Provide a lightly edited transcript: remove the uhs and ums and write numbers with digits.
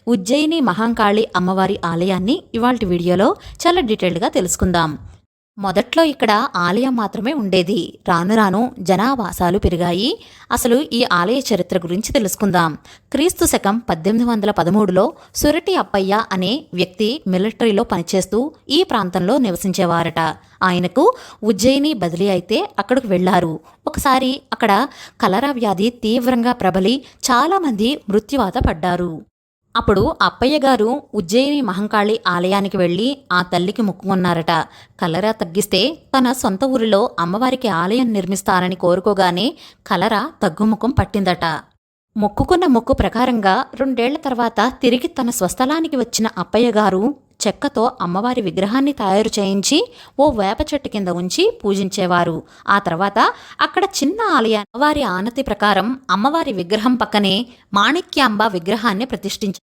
ఉజ్జయిని మహంకాళి అమ్మవారి ఆలయాన్ని ఇవాల్టి వీడియోలో చాలా డీటెయిల్డ్గా తెలుసుకుందాం. మొదట్లో ఇక్కడ ఆలయం మాత్రమే ఉండేది. రాను రాను జనావాసాలు పెరిగాయి. అసలు ఈ ఆలయ చరిత్ర గురించి తెలుసుకుందాం. క్రీస్తు శకం 1813లో సురటి అప్పయ్య అనే వ్యక్తి మిలిటరీలో పనిచేస్తూ ఈ ప్రాంతంలో నివసించేవారట. ఆయనకు ఉజ్జయిని బదిలీ అయితే అక్కడికి వెళ్లారు. ఒకసారి అక్కడ కలరా వ్యాధి తీవ్రంగా ప్రబలి చాలామంది మృత్యువాత పడ్డారు. అప్పుడు అప్పయ్య గారు ఉజ్జయిని మహంకాళి ఆలయానికి వెళ్ళి ఆ తల్లికి మొక్కుకున్నారట. కలరా తగ్గిస్తే తన సొంత ఊరిలో అమ్మవారికి ఆలయం నిర్మిస్తారని కోరుకోగానే కలరా తగ్గుముఖం పట్టిందట. మొక్కుకున్న మొక్కు ప్రకారంగా 2 ఏళ్ల తర్వాత తిరిగి తన స్వస్థలానికి వచ్చిన అప్పయ్య గారు చెక్కతో అమ్మవారి విగ్రహాన్ని తయారు చేయించి ఓ వేప చెట్టు కింద ఉంచి పూజించేవారు. ఆ తర్వాత అక్కడ చిన్న ఆలయ అమ్మవారి ఆనతి ప్రకారం అమ్మవారి విగ్రహం పక్కనే మాణిక్యాంబ విగ్రహాన్ని ప్రతిష్ఠించారు.